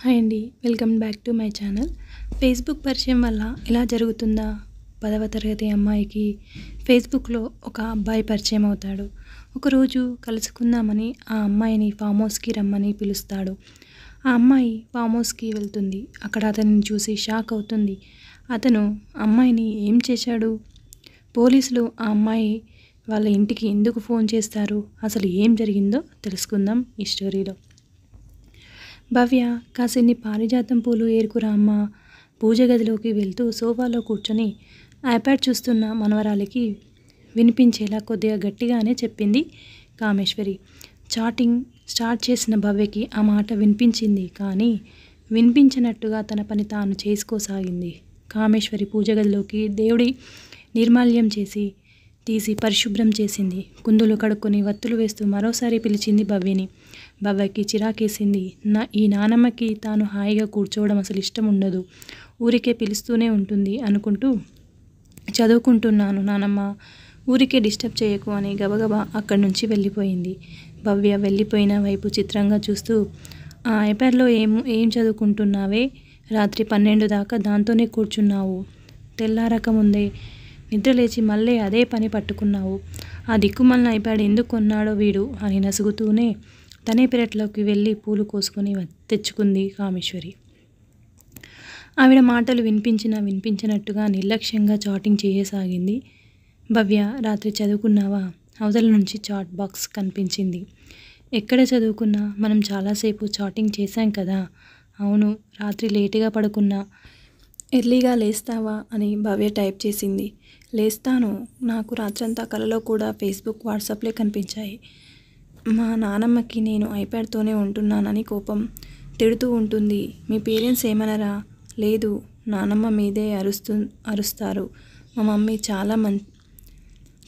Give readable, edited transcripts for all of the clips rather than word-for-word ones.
Hi అండి. Welcome back to my channel. Facebook పరిచయం వల్ల ఇలా జరుగుతుందా? 10వ తరగతి అమ్మాయికి ఫేస్‌బుక్‌లో ఒక అబ్బాయి పరిచయం అవుతాడు. ఒకరోజు కలుసుకుందామని ఆ అమ్మాయిని ఫామ్ హౌస్‌కి రమ్మని పిలుస్తాడు. ఆ అమ్మాయి ఫామ్ హౌస్‌కి వెళ్తుంది. అక్కడ అతనిని చూసి షాక్ అవుతుంది. అతను అమ్మాయిని ఏం చేశాడు? పోలీసులు ఆ అమ్మాయి వాళ్ళ ఇంటికి ఎందుకు ఫోన్ చేస్తారు? అసలు ఏం జరిగిందో తెలుసుకుందాం ఈ స్టోరీలో. భవ్య, కాసిన్ని పారిజాతం పూలు ఏరుకురా అమ్మా. పూజ గదిలోకి వెళ్తూ సోఫాలో కూర్చొని ఐప్యాడ్ చూస్తున్న మనవరాలికి వినిపించేలా కొద్దిగా గట్టిగానే చెప్పింది కామేశ్వరి. చాటింగ్ స్టార్ట్ చేసిన భవ్యకి ఆ మాట వినిపించింది. కానీ వినిపించినట్టుగా తన పని తాను చేసుకోసాగింది. కామేశ్వరి పూజ గదిలోకి దేవుడి నిర్మాల్యం తీసి పరిశుభ్రం చేసింది. కుందులు కడుక్కొని వత్తులు వేస్తూ మరోసారి పిలిచింది భవ్యని. భవ్యకి చిరాకేసింది. ఈ నానమ్మకి తాను హాయిగా కూర్చోవడం అసలు ఇష్టం ఉండదు. ఊరికే పిలుస్తూనే ఉంటుంది అనుకుంటూ, చదువుకుంటున్నాను నానమ్మ, ఊరికే డిస్టర్బ్ చేయకు అని గబగబా అక్కడి నుంచి వెళ్ళిపోయింది. భవ్య వెళ్ళిపోయిన వైపు చిత్రంగా చూస్తూ, ఆ ఐప్యాడ్లో ఏం చదువుకుంటున్నావే? రాత్రి 12 దాకా దాంతోనే కూర్చున్నావు. తెల్లారకముందే నిద్రలేచి మళ్ళీ అదే పని పట్టుకున్నావు. ఆ దిక్కుమాలిన ఐప్యాడ్ ఎందుకు కొన్నాడో వీడు అని నసుగుతూనే తనే పెరట్లోకి వెళ్ళి పూలు కోసుకొని తెచ్చుకుంది కామేశ్వరి. ఆవిడ మాటలు వినిపించినట్టుగా నిర్లక్ష్యంగా చాటింగ్ చేయసాగింది భవ్య. రాత్రి చదువుకున్నావా? అవతల నుంచి చాట్ బాక్స్ కనిపించింది. ఎక్కడ చదువుకున్నా, మనం చాలాసేపు చాటింగ్ చేశాం కదా. అవును, రాత్రి లేటుగా పడుకున్నా. ఎర్లీగా లేస్తావా అని భవ్య టైప్ చేసింది. లేస్తాను. నాకు రాత్రంతా కలలో కూడా ఫేస్బుక్, వాట్సాప్లే కనిపించాయి. మా నానమ్మకి నేను ఐప్యాడ్తోనే ఉంటున్నానని కోపం. తిడుతూ ఉంటుంది. మీ పేరెంట్స్ ఏమనరా? లేదు, నానమ్మ మీదే అరుస్తారు. మా మమ్మీ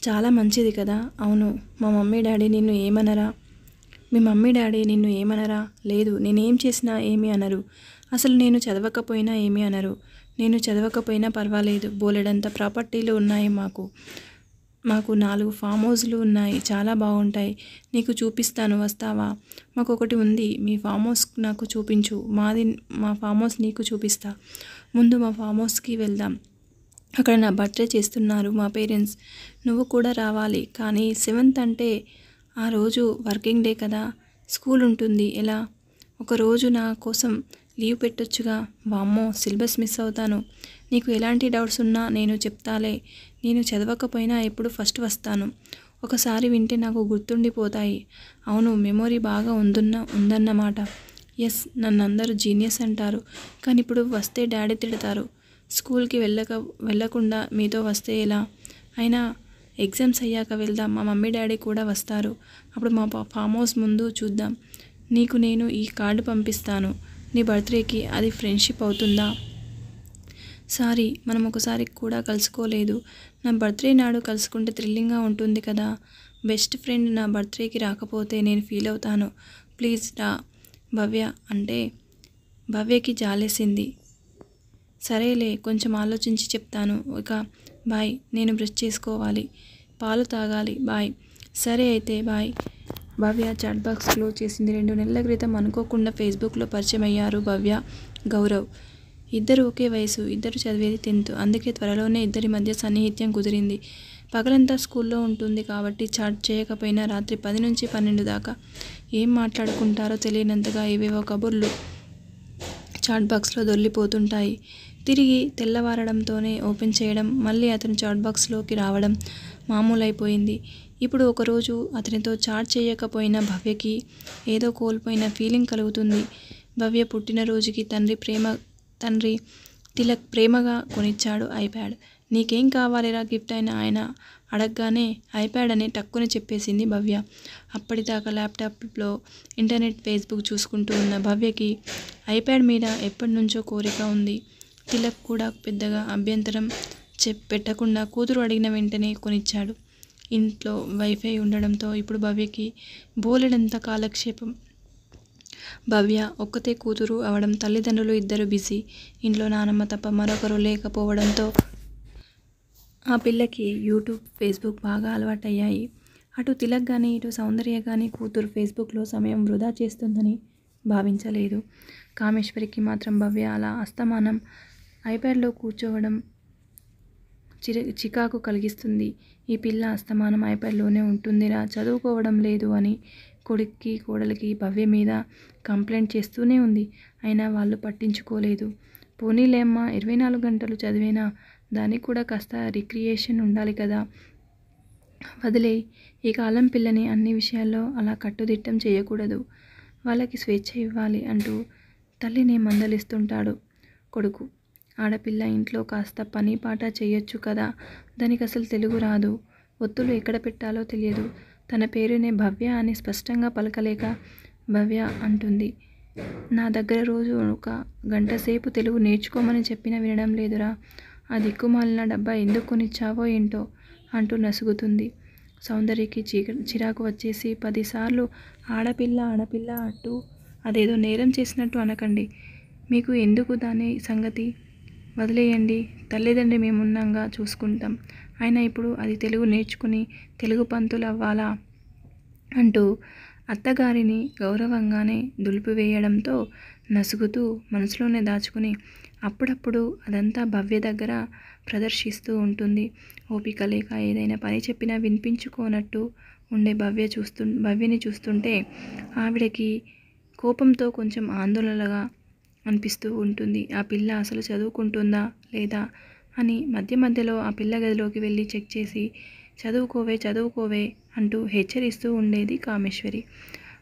చాలా మంచిది కదా. అవును, మా మమ్మీ డాడీ నిన్ను ఏమనరా? మీ మమ్మీ డాడీ నిన్ను ఏమనరా? లేదు, నేనేం చేసినా ఏమీ అనరు. అసలు నేను చదవకపోయినా ఏమీ అనరు. నేను చదవకపోయినా పర్వాలేదు. బోలెడంత ప్రాపర్టీలు ఉన్నాయి. మాకు 4 ఫామ్ హౌస్లు ఉన్నాయి. చాలా బాగుంటాయి. నీకు చూపిస్తాను, వస్తావా? మాకొకటి ఉంది. మీ ఫామ్ హౌస్ నాకు చూపించు. మా ఫామ్ హౌస్ నీకు చూపిస్తా. ముందు మా ఫామ్ హౌస్కి వెళ్దాం. అక్కడ నా బర్త్డే చేస్తున్నారు మా పేరెంట్స్. నువ్వు కూడా రావాలి. కానీ 7th అంటే ఆ రోజు వర్కింగ్ డే కదా. స్కూల్ ఉంటుంది. ఎలా? ఒకరోజు నా కోసం లీవ్ పెట్టొచ్చుగా. వామ్మో, సిలబస్ మిస్ అవుతాను. నీకు ఎలాంటి డౌట్స్ ఉన్నా నేను చెప్తాలే. నేను చదవకపోయినా ఎప్పుడు ఫస్ట్ వస్తాను. ఒకసారి వింటే నాకు గుర్తుండిపోతాయి. అవును, మెమొరీ బాగా ఉందన్నమాట. ఎస్, నన్నందరూ జీనియస్ అంటారు. కానీ ఇప్పుడు వస్తే డాడీ తిడతారు. స్కూల్కి వెళ్ళకుండా మీతో వస్తే ఎలా? అయినా ఎగ్జామ్స్ అయ్యాక వెళ్దాం. మా మమ్మీ డాడీ కూడా వస్తారు. అప్పుడు మా ఫామ్ హౌస్ ముందు చూద్దాం. నీకు నేను ఈ కార్డు పంపిస్తాను. నీ బర్త్డేకి అది ఫ్రెండ్షిప్ అవుతుందా? సారీ, మనం ఒకసారి కూడా కలుసుకోలేదు. నా బర్త్డే నాడు కలుసుకుంటే థ్రిల్లింగ్గా ఉంటుంది కదా. బెస్ట్ ఫ్రెండ్ నా బర్త్డేకి రాకపోతే నేను ఫీల్ అవుతాను. ప్లీజ్ రా. భవ్య అంటే భవ్యకి జాలేసింది. సరేలే, కొంచెం ఆలోచించి చెప్తాను. ఇక బాయ్. నేను బ్రష్ చేసుకోవాలి, పాలు తాగాలి. బాయ్. సరే అయితే బాయ్. భవ్య చాట్ బాక్స్ క్లోజ్ చేసింది. 2 నెలల క్రితం అనుకోకుండా ఫేస్బుక్లో పరిచయం అయ్యారు భవ్య, గౌరవ్. ఇద్దరు ఒకే వయసు. ఇద్దరు చదివేది 10th. అందుకే త్వరలోనే ఇద్దరి మధ్య సన్నిహిత్యం కుదిరింది. పగలంతా స్కూల్లో ఉంటుంది కాబట్టి చాట్ చేయకపోయినా రాత్రి 10 నుంచి 12 దాకా ఏం మాట్లాడుకుంటారో తెలియనంతగా ఏవేవో కబుర్లు చాట్ బాక్స్లో దొర్లిపోతుంటాయి. తిరిగి తెల్లవారడంతోనే ఓపెన్ చేయడం, మళ్ళీ అతను చాట్ బాక్స్లోకి రావడం మామూలైపోయింది. ఇప్పుడు ఒకరోజు అతనితో చాట్ చేయకపోయినా భవ్యకి ఏదో కోల్పోయిన ఫీలింగ్ కలుగుతుంది. భవ్య పుట్టినరోజుకి తండ్రి తిలక్ ప్రేమగా కొనిచ్చాడు ఐప్యాడ్. నీకేం కావాలిరా గిఫ్ట్ అయినా ఆయన అడగగానే ఐప్యాడ్ అని టక్కున చెప్పేసింది భవ్య. అప్పటిదాకా ల్యాప్టాప్లో ఇంటర్నెట్, ఫేస్బుక్ చూసుకుంటూ ఉన్న భవ్యకి ఐప్యాడ్ మీద ఎప్పటినుంచో కోరిక ఉంది. తిలక్ కూడా పెద్దగా అభ్యంతరం పెట్టకుండా కూతురు అడిగిన వెంటనే కొనిచ్చాడు. ఇంట్లో వైఫై ఉండడంతో ఇప్పుడు భవ్యకి బోలెడంత కాలక్షేపం. భవ్య ఒక్కతే కూతురు అవడం, తల్లిదండ్రులు ఇద్దరు బిజీ. ఇంట్లో నానమ్మ తప్ప మరొకరు లేకపోవడంతో ఆ పిల్లకి యూట్యూబ్, ఫేస్బుక్ బాగా అలవాటయ్యాయి. అటు తిలక్ కానీ, ఇటు సౌందర్య కానీ కూతురు ఫేస్బుక్లో సమయం వృధా చేస్తుందని భావించలేదు. కామేశ్వరికి మాత్రం భవ్య అలా అస్తమానం ఐప్యాడ్లో కూర్చోవడం చికాకు కలిగిస్తుంది. ఈ పిల్ల అస్తమానం ఐప్యాడ్లోనే ఉంటుందిరా, చదువుకోవడం లేదు అని కొడుక్కి కోడలికి భవ్య మీద కంప్లైంట్ చేస్తూనే ఉంది. అయినా వాళ్ళు పట్టించుకోలేదు. పోనీలేమ్మా, 24 గంటలు చదివేనా, దానికి కూడా కాస్త రిక్రియేషన్ ఉండాలి కదా, వదిలేయ్. ఈ కాలం పిల్లని అన్ని విషయాల్లో అలా కట్టుదిట్టం చేయకూడదు, వాళ్ళకి స్వేచ్ఛ ఇవ్వాలి అంటూ తల్లిని మందలిస్తుంటాడు కొడుకు. ఆడపిల్ల ఇంట్లో కాస్త పని పాట చేయొచ్చు కదా, దానికి అసలు తెలుగు రాదు, ఒత్తులు ఎక్కడ పెట్టాలో తెలియదు. తన పేరునే భవ్య అని స్పష్టంగా పలకలేక భవ్య అంటుంది. నా దగ్గర రోజు 1 గంట సేపు తెలుగు నేర్చుకోమని చెప్పినా వినడం లేదురా, ఆ దిక్కుమాలిన డబ్బా ఎందుకు కొనిచ్చావో ఏంటో అంటూ నసుగుతుంది. సౌందర్యకి చిరాకు వచ్చేసి 10 సార్లు ఆడపిల్ల ఆడపిల్ల అంటూ అదేదో నేరం చేసినట్టు అనకండి, మీకు ఎందుకు దాని సంగతి, వదిలేయండి, తల్లిదండ్రి మేమున్నాంగా చూసుకుంటాం, అయినా ఇప్పుడు అది తెలుగు నేర్చుకుని తెలుగు పంతులు అవ్వాలా అంటూ అత్తగారిని గౌరవంగానే దులిపివేయడంతో నసుగుతూ మనసులోనే దాచుకుని అప్పుడప్పుడు అదంతా భవ్య దగ్గర ప్రదర్శిస్తూ ఉంటుంది. ఓపిక లేక ఏదైనా పని చెప్పినా వినిపించుకోనట్టు ఉండే భవ్యని చూస్తుంటే ఆవిడకి కోపంతో కొంచెం ఆందోళనగా అనిపిస్తూ ఉంటుంది. ఆ పిల్ల అసలు చదువుకుంటుందా లేదా అని మధ్య మధ్యలో ఆ పిల్ల గదిలోకి వెళ్ళి చెక్ చేసి చదువుకోవే అంటూ హెచ్చరిస్తూ ఉండేది కామేశ్వరి.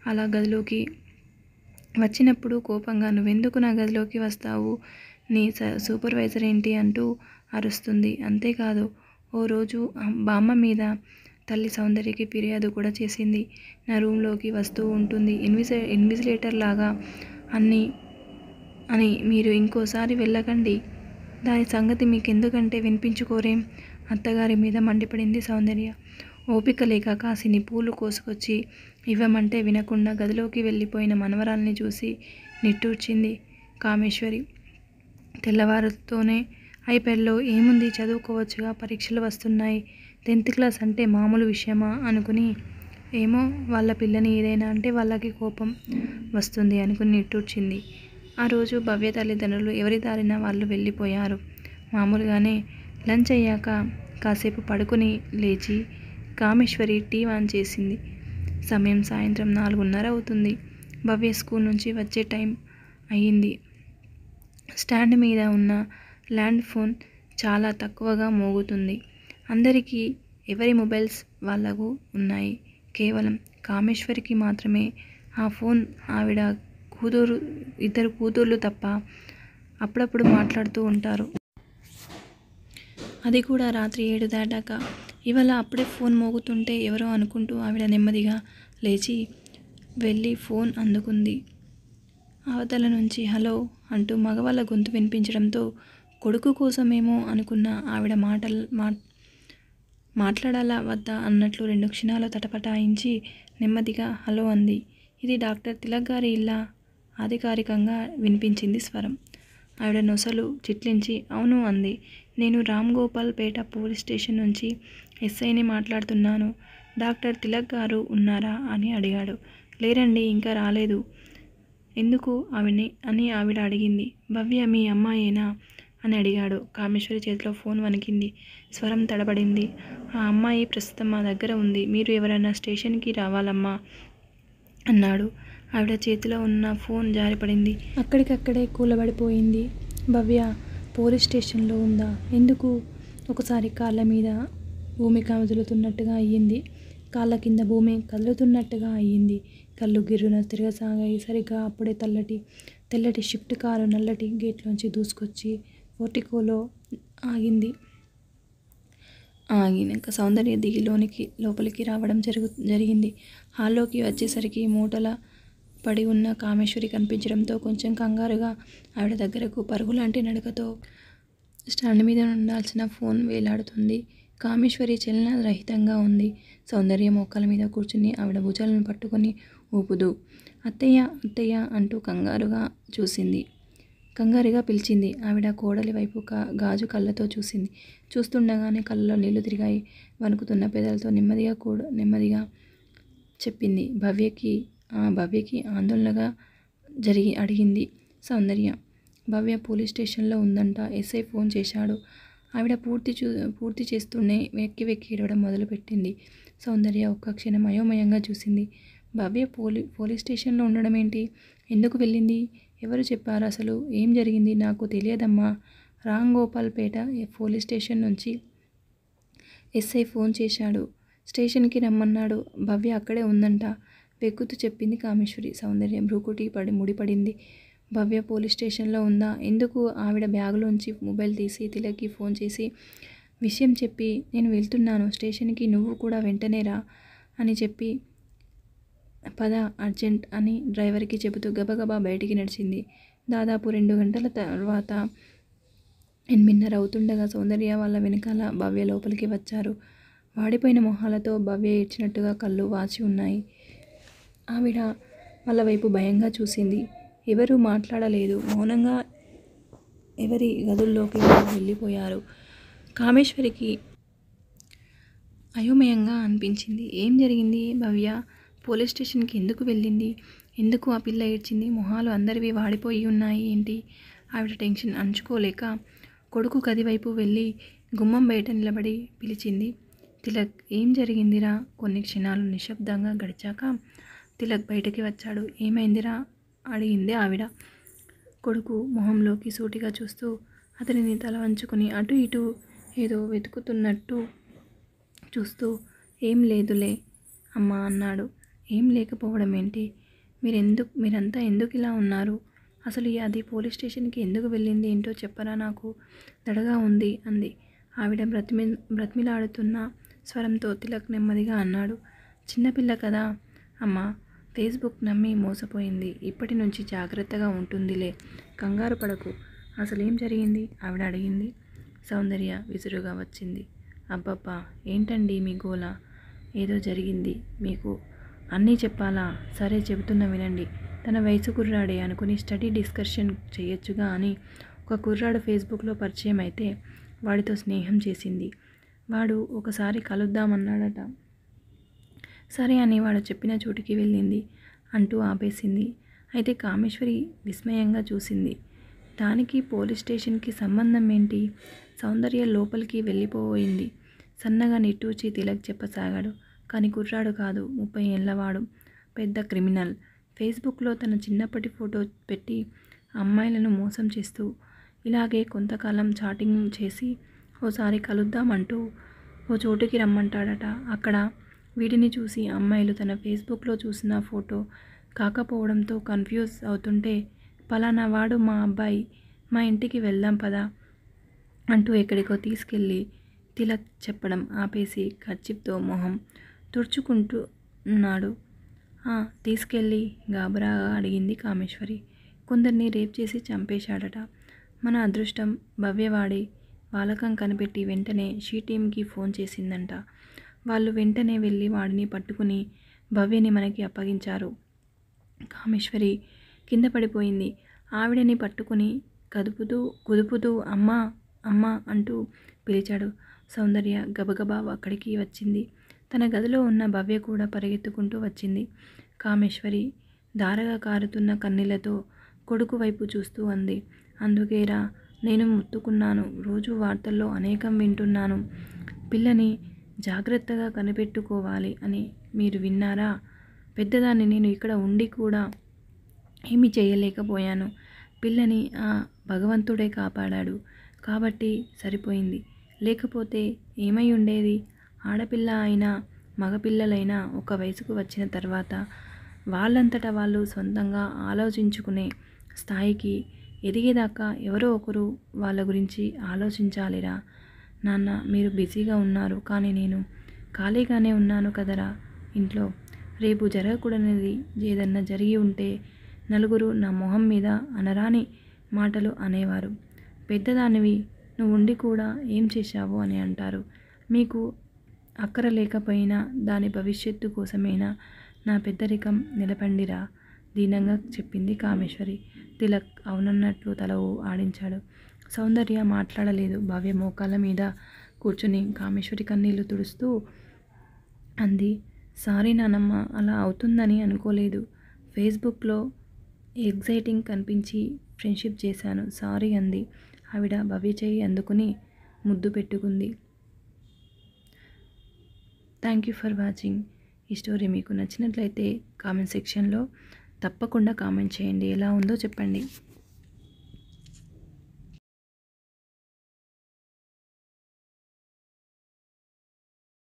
అలా గదిలోకి వచ్చినప్పుడు కోపంగా, నువ్వెందుకు నా గదిలోకి వస్తావు, నీ సూపర్వైజర్ ఏంటి అంటూ అరుస్తుంది. అంతేకాదు, ఓ రోజు బామ్మ మీద తల్లి సౌందర్యకి ఫిర్యాదు కూడా చేసింది. నా రూమ్లోకి వస్తూ ఉంటుంది ఇన్విజిలేటర్ లాగా అని మీరు ఇంకోసారి వెళ్ళకండి, దాని సంగతి మీకెందుకంటే వినిపించుకోరేం, అత్తగారి మీద మండిపడింది సౌందర్య. ఓపిక లేక కాసిని పూలు కోసుకొచ్చి ఇవ్వమంటే వినకుండా గదిలోకి వెళ్ళిపోయిన మనవరాల్ని చూసి నిట్టూర్చింది కామేశ్వరి. తెల్లవారుతోనే ఐప్యాడ్లో ఏముంది, చదువుకోవచ్చుగా, పరీక్షలు వస్తున్నాయి, 10th క్లాస్ అంటే మామూలు విషయమా అనుకుని, ఏమో వాళ్ళ పిల్లని ఏదైనా అంటే వాళ్ళకి కోపం వస్తుంది అనుకుని నిట్టూర్చింది. ఆ రోజు భవ్య తల్లిదండ్రులు ఎవరి దారిన వాళ్ళు వెళ్ళిపోయారు. మామూలుగానే లంచ్ అయ్యాక కాసేపు పడుకుని లేచి కామేశ్వరి టీవీ ఆన్ చేసింది. సమయం సాయంత్రం 4:30 అవుతుంది. భవ్య స్కూల్ నుంచి వచ్చే టైం అయ్యింది. స్టాండ్ మీద ఉన్న ల్యాండ్ ఫోన్ చాలా తక్కువగా మోగుతుంది. అందరికీ ఎవరి మొబైల్స్ వాళ్ళకు ఉన్నాయి. కేవలం కామేశ్వరికి మాత్రమే ఆ ఫోన్. ఆవిడ ఇద్దరు కూతుర్లు తప్ప అప్పుడప్పుడు మాట్లాడుతూ ఉంటారు. అది కూడా రాత్రి 7 దాటాక. ఇవాళ అప్పుడే ఫోన్ మోగుతుంటే ఎవరో అనుకుంటూ ఆవిడ నెమ్మదిగా లేచి వెళ్ళి ఫోన్ అందుకుంది. అవతల నుంచి హలో అంటూ మగవాళ్ళ గొంతు వినిపించడంతో కొడుకు కోసమేమో అనుకున్న ఆవిడ మాట్లాడాలా వద్దా అన్నట్లు 2 క్షణాలు తటపటాయించి నెమ్మదిగా హలో అంది. ఇది డాక్టర్ తిలక్ గారి ఇల్లా? అధికారికంగా వినిపించింది స్వరం. ఆవిడ నొసలు చిట్లించి అవును అంది. నేను రామ్ గోపాల్ పేట పోలీస్ స్టేషన్ నుంచి ఎస్ఐని మాట్లాడుతున్నాను. డాక్టర్ తిలక్ గారు ఉన్నారా అని అడిగాడు. లేరండి, ఇంకా రాలేదు. ఎందుకు అని ఆవిడ అడిగింది. భవ్య మీ అమ్మాయేనా అని అడిగాడు. కామేశ్వరి చేతిలో ఫోన్ వణికింది. స్వరం తడబడింది. ఆ అమ్మాయి ప్రస్తుతం మా దగ్గర ఉంది, మీరు ఎవరైనా స్టేషన్కి రావాలమ్మా అన్నాడు. ఆవిడ చేతిలో ఉన్న ఫోన్ జారిపడింది. అక్కడికక్కడే కూలబడిపోయింది. భవ్య పోలీస్ స్టేషన్లో ఉందా? ఎందుకు? ఒకసారి కాళ్ళ మీద భూమి కదులుతున్నట్టుగా అయ్యింది. కాళ్ళ కింద భూమి కదులుతున్నట్టుగా అయ్యింది. కళ్ళు గిర్రున తిరగసాగాయి. సరిగ్గా అప్పుడే తెల్లటి షిఫ్ట్ కారు నల్లటి గేట్లోంచి దూసుకొచ్చి పోర్టికోలో ఆగినాక సౌందర్య దిగి లోపలికి రావడం జరిగింది. హాల్లోకి వచ్చేసరికి మూటల పడి ఉన్న కామేశ్వరి కనిపించడంతో కొంచెం కంగారుగా ఆవిడ దగ్గరకు పరుగులాంటి నడకతో స్టాండ్ మీద ఉండాల్సిన ఫోన్ వేలాడుతుంది. కామేశ్వరి చలన రహితంగా ఉంది. సౌందర్య మోకాల మీద కూర్చుని ఆవిడ భుజాలను పట్టుకొని ఊపుతూ అత్తయ్య అంటూ కంగారుగా పిలిచింది. ఆవిడ కోడలి వైపు గాజు కళ్ళతో చూసింది. చూస్తుండగానే కళ్ళలో నీళ్లు తిరిగాయి. వణుకుతున్న పెదాలతో నెమ్మదిగా చెప్పింది. భవ్యకి ఆందోళనగా అడిగింది సౌందర్య. భవ్య పోలీస్ స్టేషన్లో ఉందంట. ఎస్ఐ ఫోన్ చేశాడు. ఆవిడ పూర్తి చేస్తూనే వెక్కి వెక్కి ఏడవడం మొదలుపెట్టింది. సౌందర్య ఒక్క క్షణం అయోమయంగా చూసింది. భవ్య పోలీస్ స్టేషన్లో ఉండడం ఏంటి? ఎందుకు వెళ్ళింది? ఎవరు చెప్పారు అసలు? ఏం జరిగింది? నాకు తెలియదమ్మా. రాంగోపాల్పేట పోలీస్ స్టేషన్ నుంచి ఎస్ఐ ఫోన్ చేశాడు. స్టేషన్కి రమ్మన్నాడు. భవ్య అక్కడే ఉందంట వెక్కుతూ చెప్పింది కామేశ్వరి. సౌందర్య భ్రూకుటి ముడిపడింది. భవ్య పోలీస్ స్టేషన్లో ఉందా? ఎందుకు? ఆవిడ బ్యాగులోంచి మొబైల్ తీసి తిలక్కి ఫోన్ చేసి విషయం చెప్పి, నేను వెళ్తున్నాను స్టేషన్కి, నువ్వు కూడా వెంటనే రా అని చెప్పి, పద అర్జెంట్ అని డ్రైవర్కి చెబుతూ గబగబా బయటికి నడిచింది. దాదాపు 2 గంటల తర్వాత 8:30 అవుతుండగా సౌందర్య వాళ్ళ వెనకాల భవ్య లోపలికి వచ్చారు. వాడిపోయిన మొహాలతో భవ్య ఏడ్చినట్టుగా కళ్ళు వాచి ఉన్నాయి. ఆవిడ వాళ్ళ వైపు భయంగా చూసింది. ఎవరూ మాట్లాడలేదు. మౌనంగా ఎవరి గదుల్లోకి వాళ్ళు వెళ్ళిపోయారు. కామేశ్వరికి అయోమయంగా అనిపించింది. ఏం జరిగింది? భవ్య పోలీస్ స్టేషన్కి ఎందుకు వెళ్ళింది? ఎందుకు ఆ పిల్ల ఏడ్చింది? మొహాలు అందరివి వాడిపోయి ఉన్నాయి ఏంటి? ఆవిడ టెన్షన్ అణచుకోలేక కొడుకు గది వైపు వెళ్ళి గుమ్మం బయట నిలబడి పిలిచింది. తిలక్, ఏం జరిగిందిరా? కొన్ని క్షణాలు నిశ్శబ్దంగా గడిచాక తిలక్ బయటకి వచ్చాడు. ఏమైందిరా అడిగింది ఆవిడ. కొడుకు మొహంలోకి సూటిగా చూస్తూ అతనిని తల వంచుకొని అటు ఇటు ఏదో వెతుకుతున్నట్టు చూస్తూ ఏం లేదులే అమ్మా అన్నాడు. ఏం లేకపోవడం ఏంటి? మీరంతా ఎందుకు ఇలా ఉన్నారు? అసలు అది పోలీస్ స్టేషన్కి ఎందుకు వెళ్ళింది ఏంటో చెప్పరా? నాకు దడగా ఉంది అంది ఆవిడ బ్రతిమిలాడుతున్న స్వరంతో. తిలక్ నెమ్మదిగా అన్నాడు. చిన్నపిల్ల కదా అమ్మా, ఫేస్బుక్ నమ్మి మోసపోయింది. ఇప్పటి నుంచి జాగ్రత్తగా ఉంటుందిలే, కంగారు పడకు. అసలేం జరిగింది? ఆవిడ అడిగింది. సౌందర్య విసురుగా వచ్చింది. అబ్బబ్బా, ఏంటండి మీ గోల? ఏదో జరిగింది. మీకు అన్నీ చెప్పాలా? సరే చెబుతున్నా వినండి. తన వయసు కుర్రాడే అనుకుని స్టడీ డిస్కషన్ చేయొచ్చుగా అని ఒక కుర్రాడు ఫేస్బుక్లో పరిచయం అయితే వాడితో స్నేహం చేసింది. వాడు ఒకసారి కలుద్దామన్నాడట. సరే అని వాడు చెప్పిన చోటుకి వెళ్ళింది అంటూ ఆపేసింది. అయితే కామేశ్వరి విస్మయంగా చూసింది. దానికి పోలీస్ స్టేషన్కి సంబంధం ఏంటి? సౌందర్య లోపలికి వెళ్ళిపోయింది. సన్నగా నిట్టూర్చి తిలక్ చెప్పసాగాడు. కానీ కుర్రాడు కాదు, 30 ఏళ్లవాడు, పెద్ద క్రిమినల్. ఫేస్బుక్లో తన చిన్నప్పటి ఫోటో పెట్టి అమ్మాయిలను మోసం చేస్తూ ఇలాగే కొంతకాలం చాటింగ్ చేసి ఓసారి కలుద్దామంటూ ఓ చోటుకి రమ్మంటాడట. అక్కడ వీటిని చూసి అమ్మాయిలు తన ఫేస్బుక్లో చూసిన ఫోటో కాకపోవడంతో కన్ఫ్యూజ్ అవుతుంటే, పలానా వాడు మా అబ్బాయి, మా ఇంటికి వెళ్దాం పదా అంటూ ఎక్కడికో తీసుకెళ్ళి తిలక్ చెప్పడం ఆపేసి కర్చీప్తో మొహం తుడుచుకుంటున్నాడు. తీసుకెళ్ళి గాబరాగా అడిగింది కామేశ్వరి. కొందరిని రేప్ చేసి చంపేశాడట. మన అదృష్టం భవ్యవాడి వాలకం కనిపెట్టి వెంటనే షీ టీమ్కి ఫోన్ చేసిందంట. వాళ్ళు వెంటనే వెళ్ళి వాడిని పట్టుకుని భవ్యని మనకి అప్పగించారు. కామేశ్వరి కింద పడిపోయింది. ఆవిడని పట్టుకుని కుదుపుతూ అమ్మా అమ్మా అంటూ పిలిచాడు. సౌందర్య గబగబా అక్కడికి వచ్చింది. తన గదిలో ఉన్న భవ్య కూడా పరిగెత్తుకుంటూ వచ్చింది. కామేశ్వరి ధారగా కారుతున్న కన్నీళ్లతో కొడుకు వైపు చూస్తూ అంది. అందుకేరా నేను ముత్తుకున్నాను. రోజు వార్తల్లో అనేకం వింటున్నాను. పిల్లని జాగ్రత్తగా కనిపెట్టుకోవాలి అని. మీరు విన్నారా? పెద్దదాన్ని నేను ఇక్కడ ఉండి కూడా ఏమీ చేయలేకపోయాను. పిల్లని ఆ భగవంతుడే కాపాడాడు కాబట్టి సరిపోయింది. లేకపోతే ఏమై ఉండేది? ఆడపిల్ల అయినా మగపిల్లలైనా ఒక వయసుకు వచ్చిన తర్వాత వాళ్ళంతటా వాళ్ళు సొంతంగా ఆలోచించుకునే స్థాయికి ఎదిగేదాకా ఎవరో ఒకరు వాళ్ళ గురించి ఆలోచించాలిరా. నాన్న, మీరు బిజీగా ఉన్నారు కానీ నేను ఖాళీగానే ఉన్నాను కదరా ఇంట్లో. రేపు జరగకూడనిది ఏదన్నా జరిగి ఉంటే నలుగురు నా మొహం మీద అనరాని మాటలు అనేవారు. పెద్దదానివి నువ్వు ఉండి కూడా ఏం చేశావు అని అంటారు. మీకు అక్కర లేకపోయినా దాని భవిష్యత్తు కోసమైనా నా పెద్దరికం నిలపండిరా దీనంగా చెప్పింది కామేశ్వరి. తిలక్ అవునన్నట్లు తల ఆడించాడు. సౌందర్య మాట్లాడలేదు. భవ్య మోకాళ్ళ మీద కూర్చుని కామేశ్వరి కన్నీళ్లు తుడుస్తూ అంది. సారీ నానమ్మ, అలా అవుతుందని అనుకోలేదు. ఫేస్బుక్లో ఎగ్జైటింగ్ కనిపించి ఫ్రెండ్షిప్ చేశాను, సారీ అంది. ఆవిడ భవ్య చేయి అందుకుని ముద్దు పెట్టుకుంది. Thank you for watching. ఈ స్టోరీ మీకు నచ్చినట్లయితే కామెంట్ సెక్షన్లో తప్పకుండా కామెంట్ చేయండి, ఎలా ఉందో చెప్పండి.